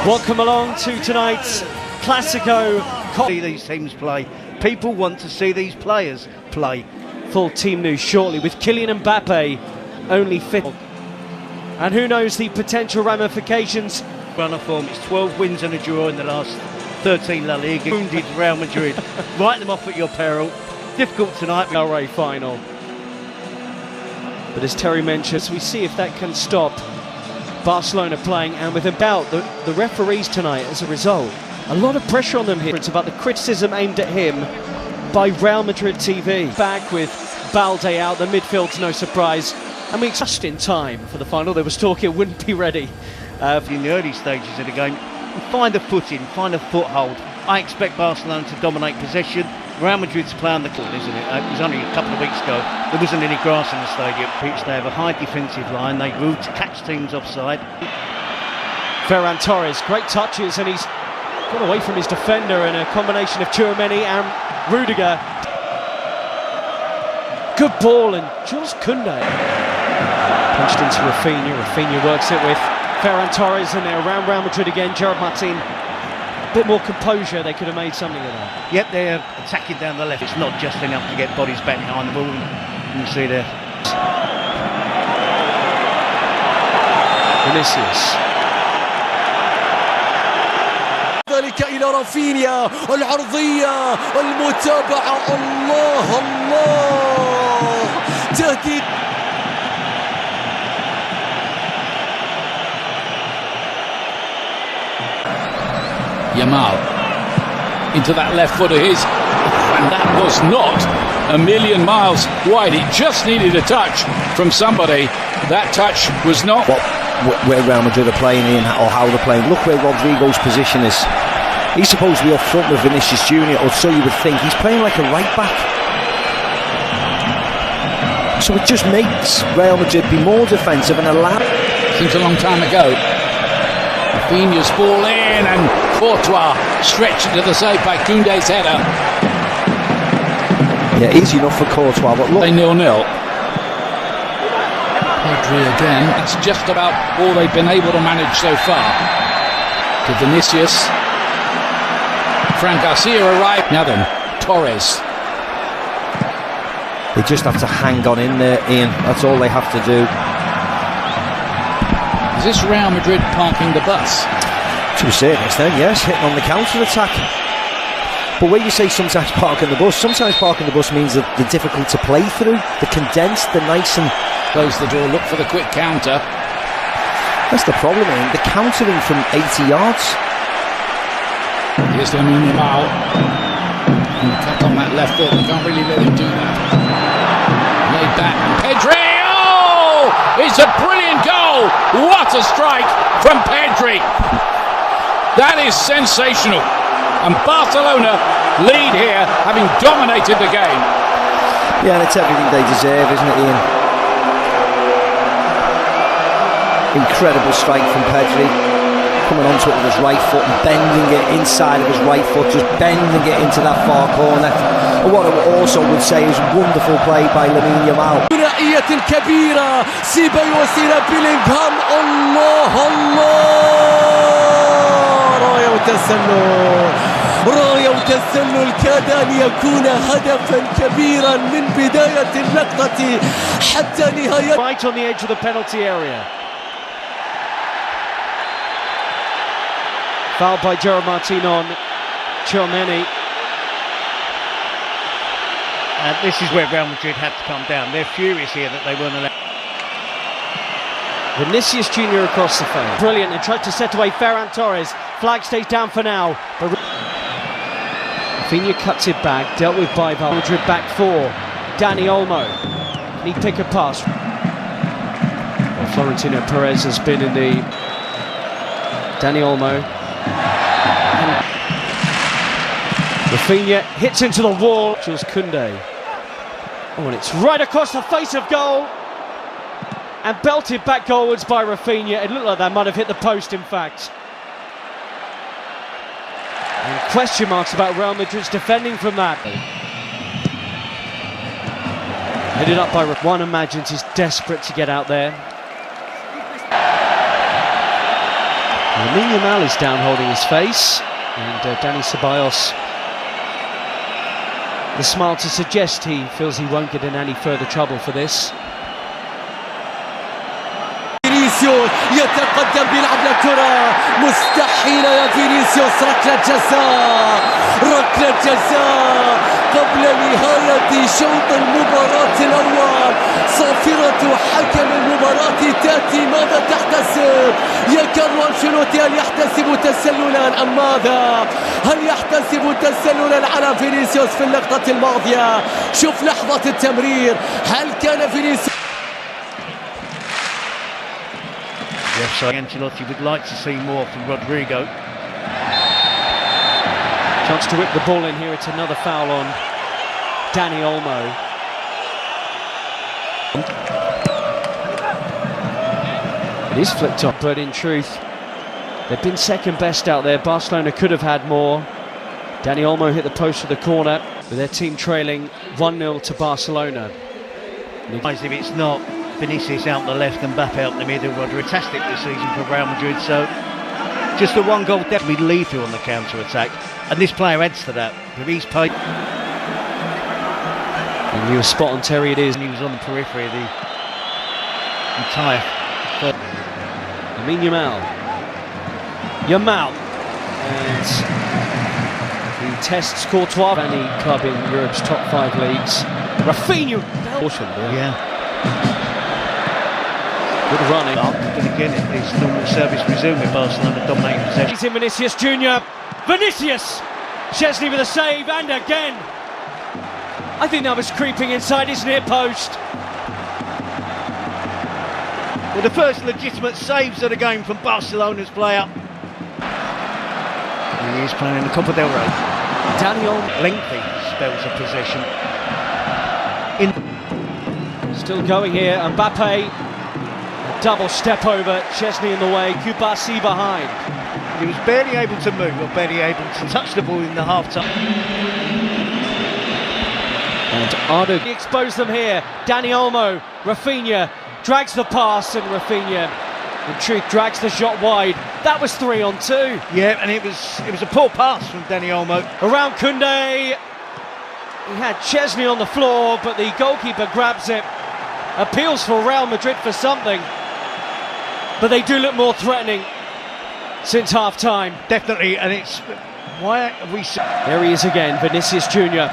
Welcome along to tonight's Classico. See these teams play. People want to see these players play. Full team news shortly with Kylian Mbappe only fit. And who knows the potential ramifications. Run of form, it's 12 wins and a draw in the last 13 La Liga. Wounded Real Madrid. Write them off at your peril. Difficult tonight. LA final. But as Terry mentions, we see if that can stop Barcelona playing, and with about the referees tonight as a result. A lot of pressure on them here. It's about the criticism aimed at him by Real Madrid TV. Back with Balde out, the midfield's no surprise. And we just in time for the final. There was talk it wouldn't be ready. In the early stages of the game, find a footing, find a foothold. I expect Barcelona to dominate possession. Real Madrid to play on the court, isn't it? It was only a couple of weeks ago. There wasn't any grass in the stadium. They have a high defensive line. They rule to catch teams offside. Ferran Torres, great touches, and he's got away from his defender in a combination of Tchouaméni and Rudiger. Good ball, and Jules Koundé punched into Rafinha. Rafinha works it with Ferran Torres, and they're around Real Madrid again. Gerard Martin. A bit more composure, they could have made something of that. Yep, they're attacking down the left. It's not just enough to get bodies back behind the ball. You can see there. Vinicius. ذلك إلى رافينيا العرضية المتابعة الله الله تهديد. Yamal into that left foot of his, and that was not a million miles wide. It just needed a touch from somebody. That touch was not where Real Madrid are playing in or how they're playing. Look where Rodrigo's position is. He's supposed to be up front with Vinicius Junior, or so you would think. He's playing like a right back, so it just makes Real Madrid be more defensive and allow. Seems a long time ago. Rafinha's ball in, and Courtois stretched to the side by Koundé's header. Yeah, easy enough for Courtois, but look. 0-0. Pedri again. That's just about all they've been able to manage so far. To Vinicius. Fran Garcia arrived. Now then, Torres. They just have to hang on in there, Ian. That's all they have to do. Is this Real Madrid parking the bus? To a certain extent, yes, hitting on the counter-attack. But when you say sometimes parking the bus, sometimes parking the bus means that they're difficult to play through. They're condensed, they're nice and... Close the door, look for the quick counter. That's the problem, Ian. They're countering from 80 yards. Here's Lamine Yamal. Cut on that left foot, they can't really let him do that. Laid back, and Pedri! Oh! It's a brilliant goal! What a strike from Pedri! That is sensational. And Barcelona lead here, having dominated the game. Yeah, and it's everything they deserve, isn't it, Ian? Incredible strike from Pedri. Coming onto it with his right foot and bending it inside of his right foot, just bending it into that far corner. And what I also would say is wonderful play by Lamine Yamal. ثنائية كبيرة سيبايوس إلى بيلينغهام. الله الله راية وتسلل راية وتسلل كاد أن يكون هدفا كبيرا من بداية اللقطة حتى نهاية. Right on the edge of the penalty area. Fouled by Gerard Martin on Tchouaméni. And this is where Real Madrid had to come down. They're furious here that they weren't allowed. Vinicius Junior across the field. Brilliant, and tried to set away Ferran Torres. Flag stays down for now. But Rafinha cuts it back, dealt with by Real Madrid back four. Dani Olmo. Can he pick a pass? Well, Florentino Perez has been in the... Dani Olmo. And Rafinha hits into the wall. Jules Koundé. Oh, and it's right across the face of goal. And belted back goalwards by Rafinha. It looked like that might have hit the post, in fact. And question marks about Real Madrid's defending from that. Headed up by one imagines he's desperate to get out there. Lamine Yamal is down holding his face, and Dani Ceballos, the smile to suggest he feels he won't get in any further trouble for this. فينيسيوس يتقدم بيلعب لكرة مستحيلة يا فينيسيوس. ركلة جزاء قبل نهاية شوط المباراة الأول. صافرة حكم المباراة تأتي. ماذا تحتسب؟ يا كارلو أنشيلوتي، هل يحتسب تسللا أم ماذا؟ هل يحتسب تسللا على فينيسيوس في اللقطة الماضية؟ شوف لحظة التمرير، هل كان فينيسيوس؟ Yes, so Ancelotti would like to see more from Rodrigo. Chance to whip the ball in here. It's another foul on Dani Olmo. It is flicked up, but in truth, they've been second best out there. Barcelona could have had more. Dani Olmo hit the post of the corner, with their team trailing 1-0 to Barcelona. If it's not Vinicius out the left and Mbappe out the middle, fantastic this season for Real Madrid. So just the one goal definitely lethal on the counter-attack, and this player adds to that. But he's paid. And you were spot on, Terry. It is. And he was on the periphery of the entire third. Lamine Yamal, and he tests Courtois, any club in Europe's top 5 leagues. Rafinha, Yeah. Good running. But again, it's normal service resume with Barcelona dominating possession. He's in Vinicius Junior. Vinicius! Szczesny with a save, and again. I think that was creeping inside his near post. Well, the first legitimate saves of the game from Barcelona's player. And he is playing in the Copa del Rey. Daniel Lengthy spells of possession. still going here. Mbappe, a double step over. Szczesny in the way. Kubasi behind. He was barely able to move, or barely able to touch the ball in the half-time. And Ardo exposed them here. Dani Olmo, Rafinha drags the pass, and Rafinha, in truth, drags the shot wide. That was 3-on-2. Yeah, and it was a poor pass from Dani Olmo. Around Koundé. He had Szczesny on the floor, but the goalkeeper grabs it. Appeals for Real Madrid for something, but they do look more threatening since half-time. Definitely, and it's... Why have we... There he is again, Vinicius Junior.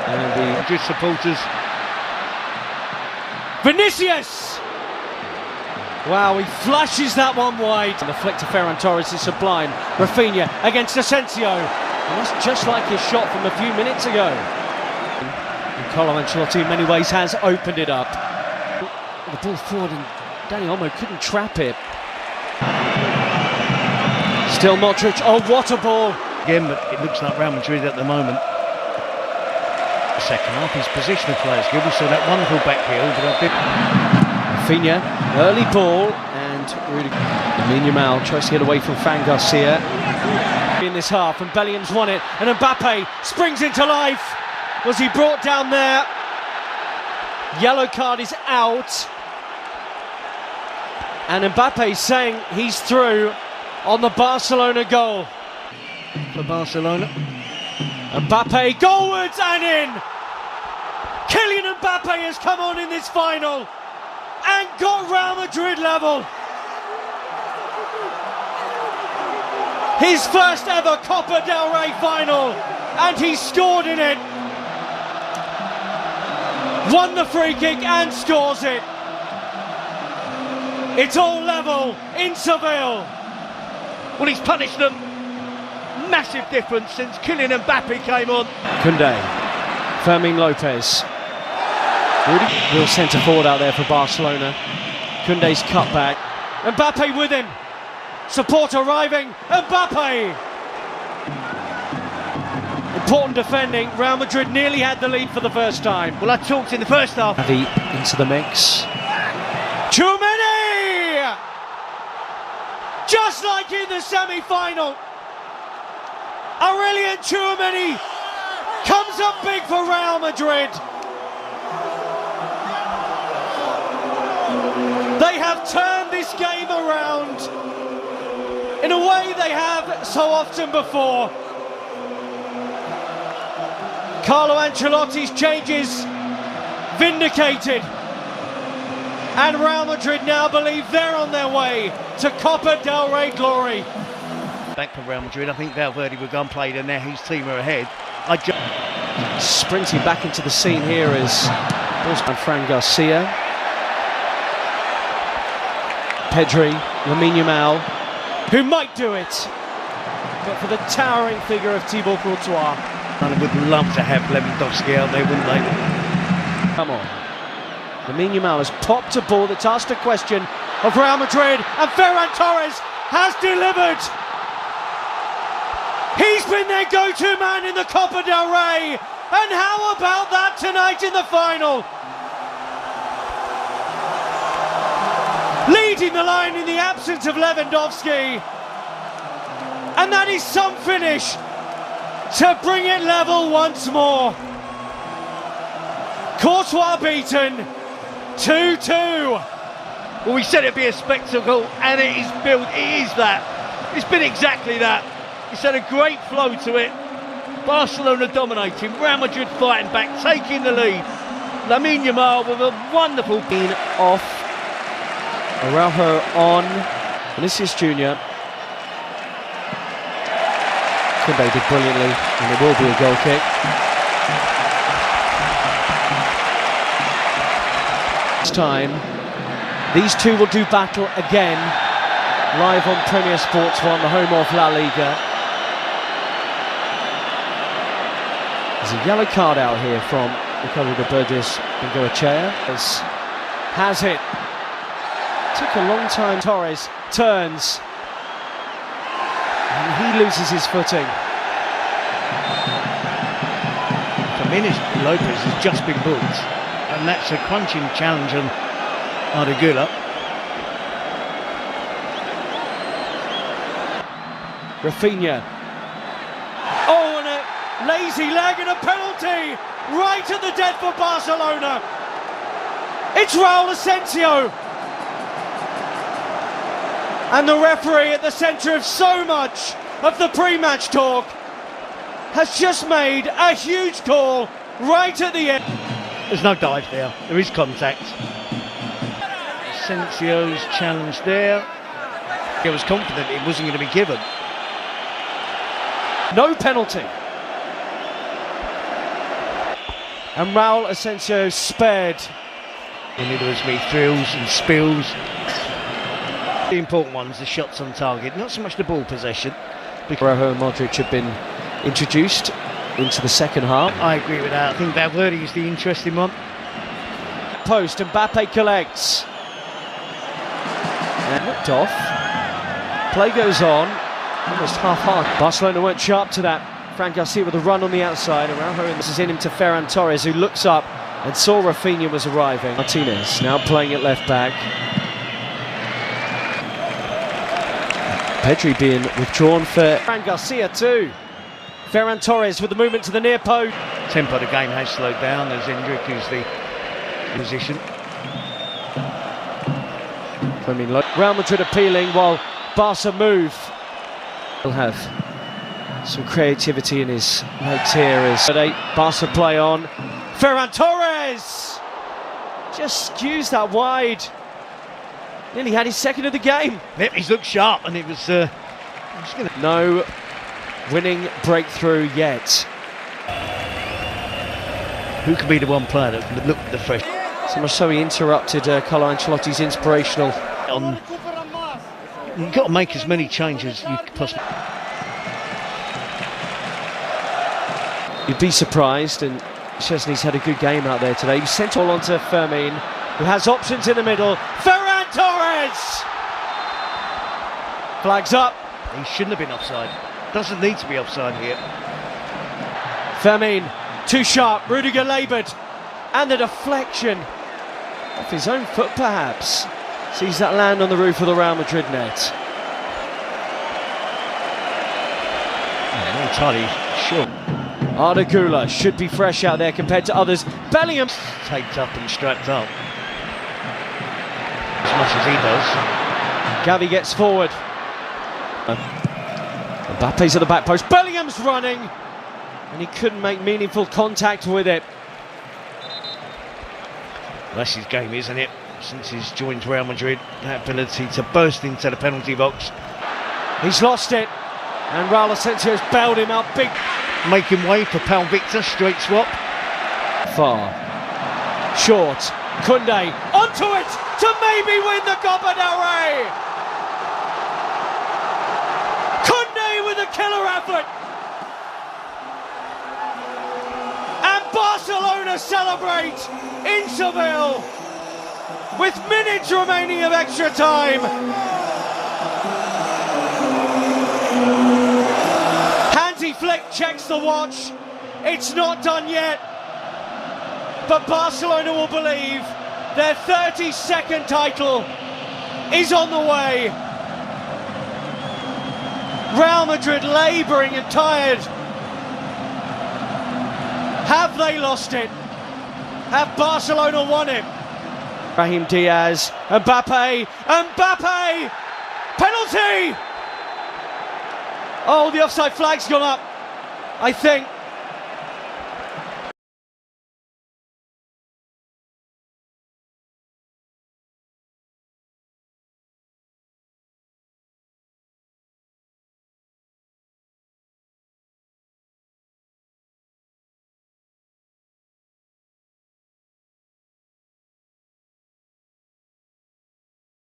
And the Madrid supporters... Vinicius! Wow, he flashes that one wide. And the flick to Ferran Torres is sublime. Rafinha against Asensio. And that's just like his shot from a few minutes ago. And Carlo Ancelotti in many ways has opened it up. The ball forward, and Dani Olmo couldn't trap it. Still Modric. Oh, what a ball! Again, but it looks like Real Madrid at the moment. The second half, his positional players good. We saw that wonderful back heel, but a bit... Rafinha, early ball, and Lamine Yamal tries to get away from Fran Garcia in this half, and Bellingham's won it, and Mbappe springs into life. Was he brought down there? Yellow card is out, and Mbappe saying he's through on the Barcelona goal. For Barcelona. Mbappe goalwards and in! Kylian Mbappe has come on in this final and got Real Madrid level. His first ever Copa del Rey final, and he scored in it. Won the free kick and scores it. It's all level in Seville. Well, he's punished them. Massive difference since Kylian Mbappe came on. Koundé, Fermin Lopez. Real centre forward out there for Barcelona. Koundé's cut back. Mbappe with him. Support arriving. Mbappe! Important defending. Real Madrid nearly had the lead for the first time. Well, I talked in the first half. Xavi into the mix. Tchouaméni! Just like in the semi-final. Aurelien Tchouaméni comes up big for Real Madrid. They have turned this game around. a way they have so often before. Carlo Ancelotti's changes vindicated. And Real Madrid now believe they're on their way to Copa del Rey glory. Back for Real Madrid, I think Valverde will go and play there now. His team are ahead. Sprinting back into the scene here is Fran Garcia, Pedri, Lamine Yamal, who might do it, but for the towering figure of Thibaut Courtois. And would love to have Lewandowski out there, wouldn't they? Come on. Lamine Yamal has popped a ball that's asked a question of Real Madrid, and Ferran Torres has delivered. He's been their go-to man in the Copa del Rey, and how about that tonight in the final? Leading the line in the absence of Lewandowski, and that is some finish to bring it level once more. Courtois beaten, 2-2. Well, we said it'd be a spectacle, and it is built. It is that. It's been exactly that. It's had a great flow to it. Barcelona dominating, Real Madrid fighting back, taking the lead. Lamine Yamal with a wonderful being off. Araujo on. Vinicius Junior. Koundé did brilliantly, and it will be a goal kick. This time, these two will do battle again, live on Premier Sports 1, the home of La Liga. There's a yellow card out here from Ricardo de Burgos Bengoechea. Has it. Took a long time. Torres turns. And he loses his footing. Jimenez Lopez has just been booked, and that's a crunching challenge on Arda Güler. Rafinha. Oh, and a lazy leg and a penalty right at the death for Barcelona. It's Raul Asensio. And the referee at the centre of so much of the pre-match talk has just made a huge call right at the end. There's no dive there, there is contact. Asensio's challenge there. He was confident it wasn't going to be given. No penalty. And Raul Asensio spared. And there was me thrills and spills. The important ones, the shots on target, not so much the ball possession. Araujo and Modric have been introduced into the second half. I agree with that. I think Valverde is the interesting one. Post, Mbappe collects. And looked off. Play goes on. Almost half-hearted. Barcelona weren't sharp to that. Fran Garcia with a run on the outside. Araujo, and this is in him to Ferran Torres, who looks up and saw Rafinha was arriving. Martinez now playing at left back. Pedri being withdrawn for Fran Garcia too. Ferran Torres with the movement to the near post. Tempo of the game has slowed down as Endrick is the position. Real Madrid appealing while Barca move. He'll have some creativity in his legs here as Barca play on. Ferran Torres just skews that wide. Nearly had his second of the game. Yep, he's looked sharp, and it was no winning breakthrough yet. Who could be the one player that can look the fresh? So much so he interrupted Carlo Ancelotti's inspirational. You've got to make as many changes as you possibly. You'd be surprised, and Szczesny's had a good game out there today. He sent all onto Fermin, who has options in the middle. Ferran Torres! Flags up. He shouldn't have been offside. Doesn't need to be offside here. Fermin, too sharp. Rudiger laboured. And the deflection off his own foot, perhaps. Sees that land on the roof of the Real Madrid net. I'm not entirely sure. Arda Güler should be fresh out there compared to others. Bellingham Taped up and strapped up. As much as he does. Gavi gets forward. Mbappe's at the back post, Bellingham's running, and he couldn't make meaningful contact with it. That's his game, isn't it? Since he's joined Real Madrid, that ability to burst into the penalty box. He's lost it, and Raul Asensio's bailed him out big. Making way for Pau Victor, straight swap. Far. Short. Koundé onto it to maybe win the Copa del Rey. Koundé with a killer effort. And Barcelona celebrate in Seville with minutes remaining of extra time. Hansi Flick checks the watch. It's not done yet. But Barcelona will believe their 32nd title is on the way. Real Madrid labouring and tired. Have they lost it? Have Barcelona won it? Brahim Diaz, Mbappe, penalty! Oh, the offside flag's gone up, I think.